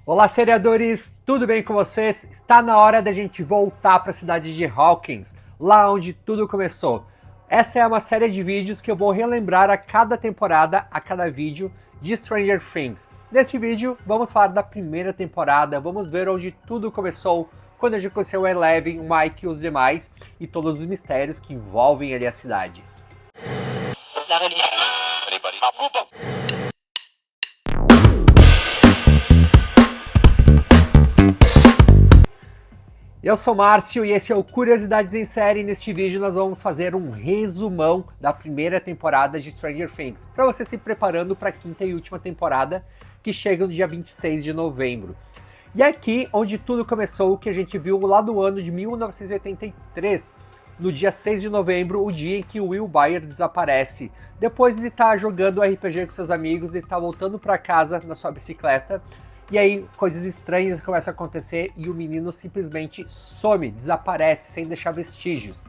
Olá, seriadores! Tudo bem com vocês? Está na hora da gente voltar para a cidade de Hawkins, lá onde tudo começou. Essa é uma série de vídeos que eu vou relembrar a cada temporada, a cada vídeo de Stranger Things. Neste vídeo, vamos falar da primeira temporada, vamos ver onde tudo começou, quando a gente conheceu o Eleven, o Mike e os demais, e todos os mistérios que envolvem ali a cidade. Eu sou Márcio e esse é o Curiosidades em Série. Neste vídeo nós vamos fazer um resumão da primeira temporada de Stranger Things, para você se preparando para a quinta e última temporada, que chega no dia 26 de novembro. E é aqui onde tudo começou, que a gente viu lá do ano de 1983, no dia 6 de novembro, o dia em que o Will Byers desaparece. Depois de estar jogando RPG com seus amigos, ele está voltando para casa na sua bicicleta, e aí coisas estranhas começam a acontecer e o menino simplesmente some, desaparece, sem deixar vestígios.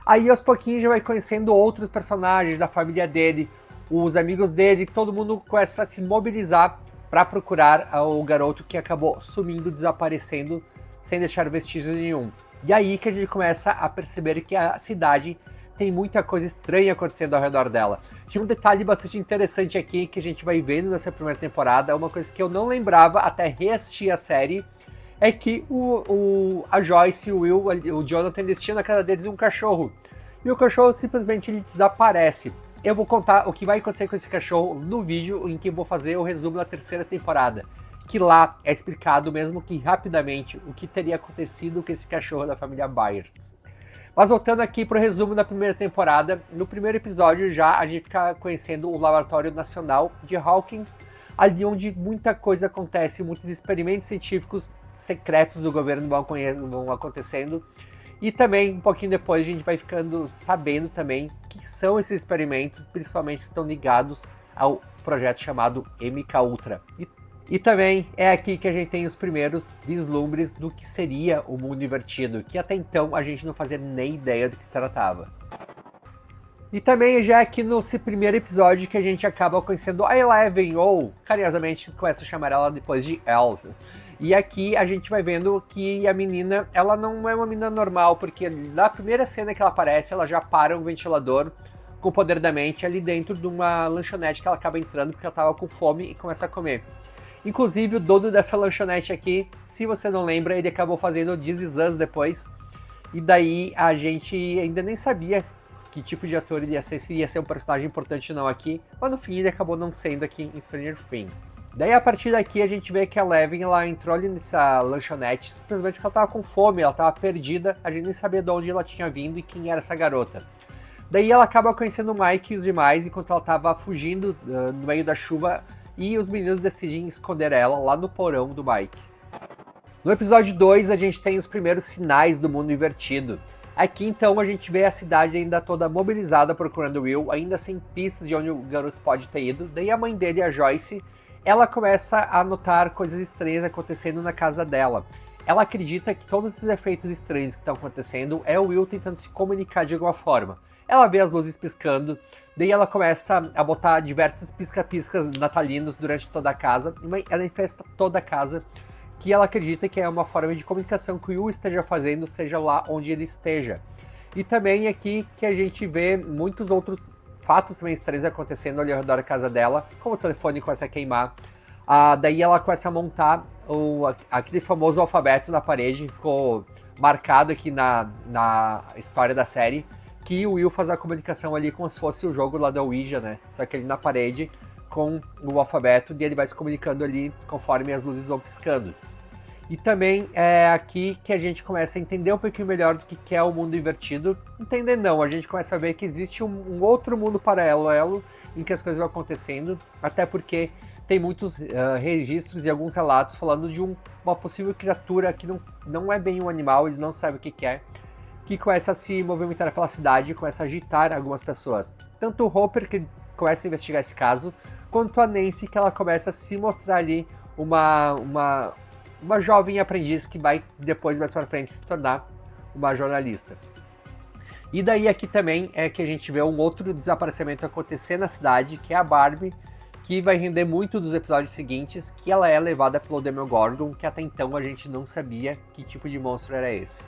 Aí aos pouquinhos já vai conhecendo outros personagens da família dele, os amigos dele, todo mundo começa a se mobilizar para procurar o garoto que acabou sumindo, desaparecendo, sem deixar vestígio nenhum. E aí que a gente começa a perceber que a cidade tem muita coisa estranha acontecendo ao redor dela. Tinha um detalhe bastante interessante aqui que a gente vai vendo nessa primeira temporada, uma coisa que eu não lembrava até reassistir a série, é que a Joyce, o Will, o Jonathan, eles tinham na casa deles um cachorro. E o cachorro simplesmente ele desaparece. Eu vou contar o que vai acontecer com esse cachorro no vídeo em que eu vou fazer o resumo da terceira temporada. Que lá é explicado, mesmo que rapidamente, o que teria acontecido com esse cachorro da família Byers. Mas voltando aqui para o resumo da primeira temporada, no primeiro episódio já a gente fica conhecendo o Laboratório Nacional de Hawkins, ali onde muita coisa acontece, muitos experimentos científicos secretos do governo vão acontecendo. E também, um pouquinho depois, a gente vai ficando sabendo também que são esses experimentos, principalmente que estão ligados ao projeto chamado MK Ultra. E também é aqui que a gente tem os primeiros vislumbres do que seria o mundo invertido, que até então a gente não fazia nem ideia do que se tratava. E também já é aqui nesse primeiro episódio que a gente acaba conhecendo a Eleven, ou carinhosamente começa a chamar ela depois de Elf. E aqui a gente vai vendo que a menina, ela não é uma menina normal, porque na primeira cena que ela aparece, ela já para um ventilador com o poder da mente ali dentro de uma lanchonete que ela acaba entrando porque ela estava com fome e começa a comer. Inclusive o dono dessa lanchonete aqui, se você não lembra, ele acabou fazendo This Is Us depois. E daí a gente ainda nem sabia que tipo de ator ele ia ser, se ia ser um personagem importante ou não aqui. Mas no fim ele acabou não sendo aqui em Stranger Things. Daí a partir daqui a gente vê que a Eleven ela entrou ali nessa lanchonete simplesmente porque ela tava com fome, ela tava perdida, a gente nem sabia de onde ela tinha vindo e quem era essa garota. Daí ela acaba conhecendo o Mike e os demais enquanto ela tava fugindo no meio da chuva. E os meninos decidem esconder ela lá no porão do Mike. No episódio 2, a gente tem os primeiros sinais do mundo invertido. Aqui então a gente vê a cidade ainda toda mobilizada procurando Will, ainda sem pistas de onde o garoto pode ter ido. Daí a mãe dele, a Joyce, ela começa a notar coisas estranhas acontecendo na casa dela. Ela acredita que todos esses efeitos estranhos que estão acontecendo é o Will tentando se comunicar de alguma forma. Ela vê as luzes piscando, daí ela começa a botar diversos pisca-piscas natalinos durante toda a casa, e ela infesta toda a casa, que ela acredita que é uma forma de comunicação que o Will esteja fazendo, seja lá onde ele esteja. E também aqui que a gente vê muitos outros fatos também estranhos acontecendo ali ao redor da casa dela, como o telefone começa a queimar. Daí ela começa a montar aquele famoso alfabeto na parede, ficou marcado aqui na história da série, que o Will faz a comunicação ali como se fosse o jogo lá da Ouija, né? Só que ele na parede com o alfabeto e ele vai se comunicando ali conforme as luzes vão piscando. E também é aqui que a gente começa a entender um pouquinho melhor do que é o mundo invertido. Entender não, a gente começa a ver que existe um outro mundo paralelo em que as coisas vão acontecendo, até porque tem muitos registros e alguns relatos falando de uma possível criatura que não é bem um animal, eles não sabem o que é, que começa a se movimentar pela cidade e começa a agitar algumas pessoas. Tanto o Hopper, que começa a investigar esse caso, quanto a Nancy, que ela começa a se mostrar ali uma jovem aprendiz que vai depois, mais pra frente, se tornar uma jornalista. E daí aqui também é que a gente vê um outro desaparecimento acontecer na cidade, que é a Barbie, que vai render muito dos episódios seguintes, que ela é levada pelo Demogorgon, que até então a gente não sabia que tipo de monstro era esse.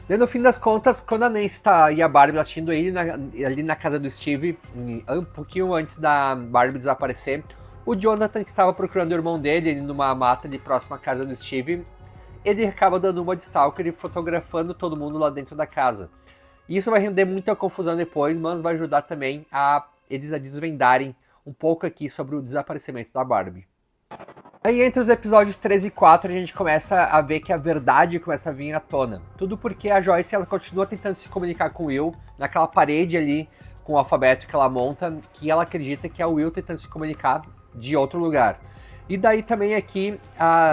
Daí, no fim das contas, quando a Nancy e a Barbie assistindo ele ali na casa do Steve, um pouquinho antes da Barbie desaparecer, o Jonathan, que estava procurando o irmão dele numa mata ali próxima à casa do Steve, ele acaba dando uma de stalker e fotografando todo mundo lá dentro da casa. Isso vai render muita confusão depois, mas vai ajudar também eles a desvendarem um pouco aqui sobre o desaparecimento da Barbie. Aí entre os episódios 3 e 4 a gente começa a ver que a verdade começa a vir à tona. Tudo porque a Joyce ela continua tentando se comunicar com o Will naquela parede ali com o alfabeto que ela monta, que ela acredita que é o Will tentando se comunicar de outro lugar. E daí também aqui,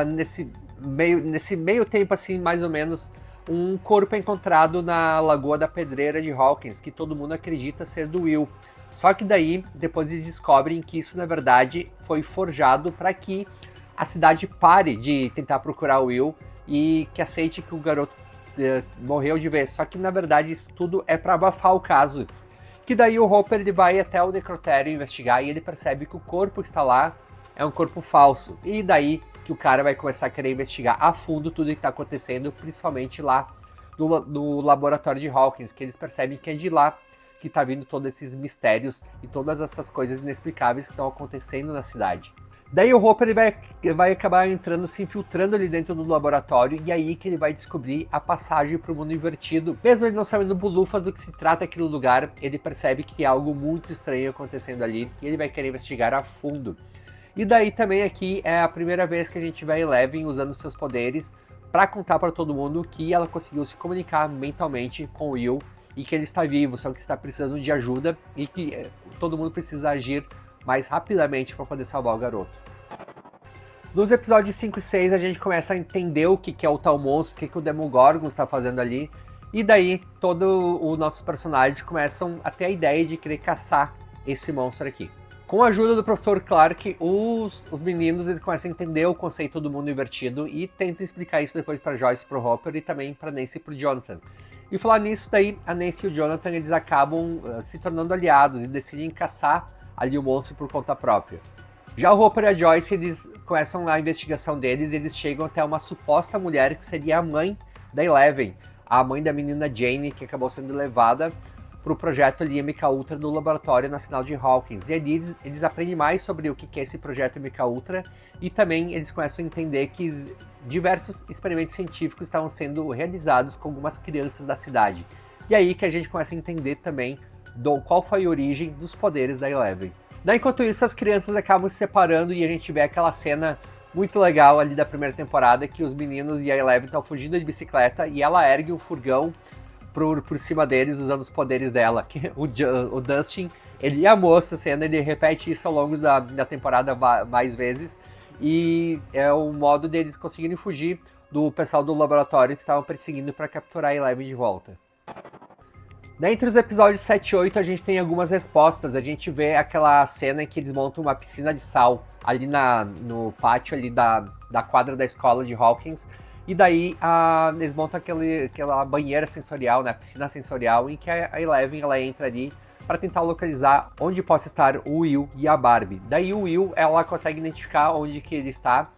nesse meio tempo assim, mais ou menos, um corpo é encontrado na Lagoa da Pedreira de Hawkins, que todo mundo acredita ser do Will. Só que daí, depois eles descobrem que isso na verdade foi forjado para que a cidade pare de tentar procurar o Will e que aceite que o garoto morreu de vez. Só que na verdade isso tudo é para abafar o caso. Que daí o Hopper ele vai até o necrotério investigar e ele percebe que o corpo que está lá é um corpo falso. E daí que o cara vai começar a querer investigar a fundo tudo que está acontecendo, principalmente lá no laboratório de Hawkins, que eles percebem que é de lá que está vindo todos esses mistérios e todas essas coisas inexplicáveis que estão acontecendo na cidade. Daí o Hopper ele vai acabar entrando, se infiltrando ali dentro do laboratório, e aí que ele vai descobrir a passagem para o mundo invertido. Mesmo ele não sabendo bulufas do que se trata aquele lugar, ele percebe que tem algo muito estranho acontecendo ali, e ele vai querer investigar a fundo. E daí também aqui é a primeira vez que a gente vê a Eleven usando seus poderes para contar para todo mundo que ela conseguiu se comunicar mentalmente com o Will, e que ele está vivo, só que está precisando de ajuda, e que todo mundo precisa agir mais rapidamente para poder salvar o garoto. Nos episódios 5 e 6 a gente começa a entender o que é o tal monstro, o que o Demogorgon está fazendo ali, e daí todos os nossos personagens começam a ter a ideia de querer caçar esse monstro aqui. Com a ajuda do professor Clark, os meninos eles começam a entender o conceito do mundo invertido e tentam explicar isso depois para Joyce, para o Hopper e também para Nancy e para o Jonathan. E falar nisso daí, a Nancy e o Jonathan eles acabam se tornando aliados e decidem caçar ali o monstro por conta própria. Já o Hopper e a Joyce, eles começam a investigação deles e eles chegam até uma suposta mulher que seria a mãe da Eleven, a mãe da menina Jane, que acabou sendo levada para o projeto ali MK-Ultra do laboratório nacional de Hawkins. E ali eles aprendem mais sobre o que é esse projeto MK-Ultra e também eles começam a entender que diversos experimentos científicos estavam sendo realizados com algumas crianças da cidade. E aí que a gente começa a entender também qual foi a origem dos poderes da Eleven. Daí, enquanto isso, as crianças acabam se separando e a gente vê aquela cena muito legal ali da primeira temporada, que os meninos e a Eleven estão fugindo de bicicleta e ela ergue um furgão por cima deles usando os poderes dela. O Dustin, ele amou essa cena, ele repete isso ao longo da temporada mais vezes e é o modo deles conseguirem fugir do pessoal do laboratório que estavam perseguindo para capturar a Eleven de volta. Entre os episódios 7 e 8 a gente tem algumas respostas, a gente vê aquela cena em que eles montam uma piscina de sal ali no pátio ali da quadra da escola de Hawkins, e daí eles montam aquela banheira sensorial, né, piscina sensorial, em que a Eleven ela entra ali para tentar localizar onde possa estar o Will e a Barbie. Daí o Will ela consegue identificar onde que ele está,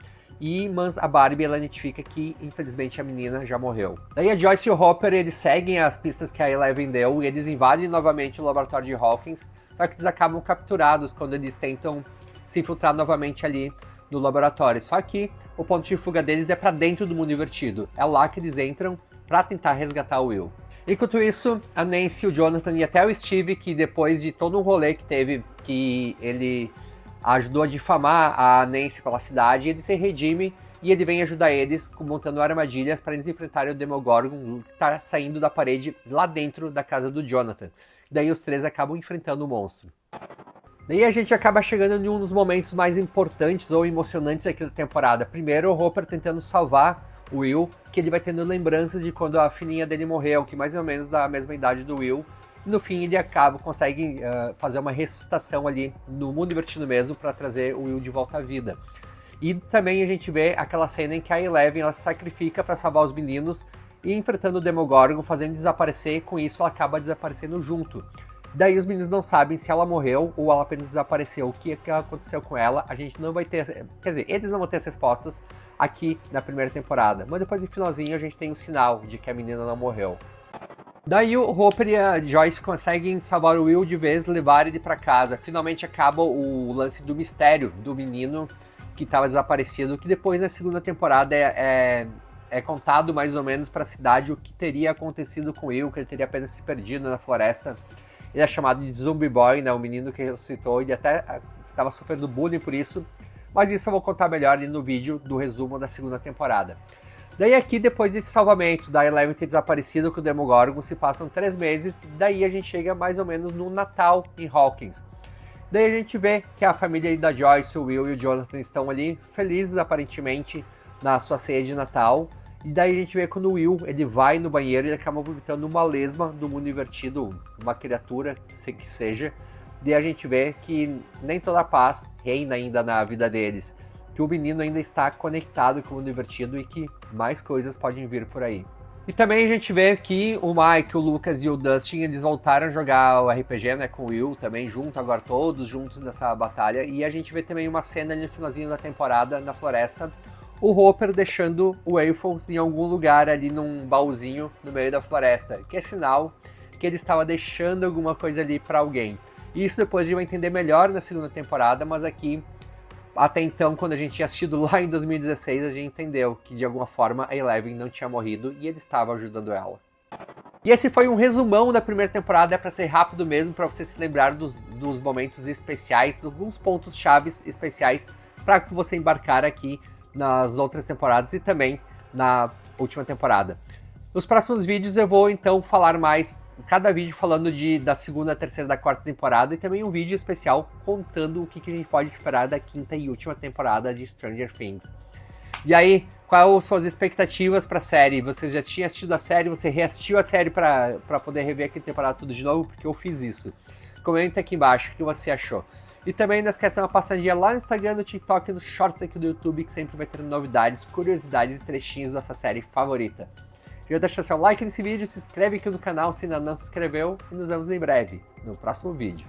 mas a Barbie ela identifica que infelizmente a menina já morreu. Daí a Joyce e o Hopper eles seguem as pistas que a Eleven deu e eles invadem novamente o laboratório de Hawkins, só que eles acabam capturados quando eles tentam se infiltrar novamente ali no laboratório. Só que o ponto de fuga deles é para dentro do mundo invertido. É lá que eles entram para tentar resgatar o Will. Enquanto isso, a Nancy, o Jonathan e até o Steve, que depois de todo um rolê que teve, que ele ajudou a difamar a Nancy pela cidade, ele se redime e ele vem ajudar eles montando armadilhas para eles enfrentarem o Demogorgon que está saindo da parede lá dentro da casa do Jonathan. Daí os três acabam enfrentando o monstro. Daí a gente acaba chegando em um dos momentos mais importantes ou emocionantes aqui da temporada. Primeiro, o Hopper tentando salvar o Will, que ele vai tendo lembranças de quando a filhinha dele morreu, que mais ou menos da mesma idade do Will. No fim, ele consegue fazer uma ressuscitação ali no mundo invertido mesmo para trazer o Will de volta à vida. E também a gente vê aquela cena em que a Eleven ela se sacrifica para salvar os meninos e enfrentando o Demogorgon, fazendo desaparecer, e com isso ela acaba desaparecendo junto. Daí os meninos não sabem se ela morreu ou ela apenas desapareceu. O que aconteceu com ela, a gente não vai ter... Quer dizer, eles não vão ter as respostas aqui na primeira temporada. Mas depois no finalzinho a gente tem um sinal de que a menina não morreu. Daí o Hopper e a Joyce conseguem salvar o Will de vez, levar ele pra casa. Finalmente acaba o lance do mistério do menino que estava desaparecido, que depois na segunda temporada é contado mais ou menos para a cidade o que teria acontecido com o Will, que ele teria apenas se perdido na floresta. Ele é chamado de Zombie Boy, né, o menino que ressuscitou, ele até estava sofrendo bullying por isso, mas isso eu vou contar melhor ali no vídeo do resumo da segunda temporada. Daí aqui, depois desse salvamento da Eleven ter desaparecido com o Demogorgon, se passam 3 meses, daí a gente chega mais ou menos no Natal em Hawkins. Daí a gente vê que a família da Joyce, o Will e o Jonathan estão ali, felizes aparentemente, na sua ceia de Natal. E daí a gente vê quando o Will, ele vai no banheiro e ele acaba vomitando uma lesma do mundo invertido, uma criatura que seja. E a gente vê que nem toda a paz reina ainda na vida deles. Que o menino ainda está conectado com o mundo invertido e que mais coisas podem vir por aí. E também a gente vê que o Mike, o Lucas e o Dustin, eles voltaram a jogar o RPG, né, com o Will também, junto, agora todos juntos nessa batalha. E a gente vê também uma cena ali no finalzinho da temporada, na floresta, o Hopper deixando o Waffles em algum lugar ali num baúzinho no meio da floresta, que é sinal que ele estava deixando alguma coisa ali para alguém. E isso depois a gente vai entender melhor na segunda temporada, mas aqui, até então, quando a gente tinha assistido lá em 2016, a gente entendeu que de alguma forma a Eleven não tinha morrido e ele estava ajudando ela. E esse foi um resumão da primeira temporada, é para ser rápido mesmo, para você se lembrar dos momentos especiais, de alguns pontos chaves especiais para que você embarcar aqui nas outras temporadas e também na última temporada. Nos próximos vídeos eu vou então falar mais, cada vídeo falando da segunda, terceira, da quarta temporada e também um vídeo especial contando o que a gente pode esperar da quinta e última temporada de Stranger Things. E aí, quais são suas expectativas para a série? Você já tinha assistido a série, você reassistiu a série para poder rever aqui a temporada tudo de novo? Porque eu fiz isso. Comenta aqui embaixo o que você achou. E também não esquece de dar uma passadinha lá no Instagram, no TikTok e nos shorts aqui do YouTube, que sempre vai ter novidades, curiosidades e trechinhos dessa série favorita. Já deixa seu like nesse vídeo, se inscreve aqui no canal se ainda não se inscreveu e nos vemos em breve, no próximo vídeo.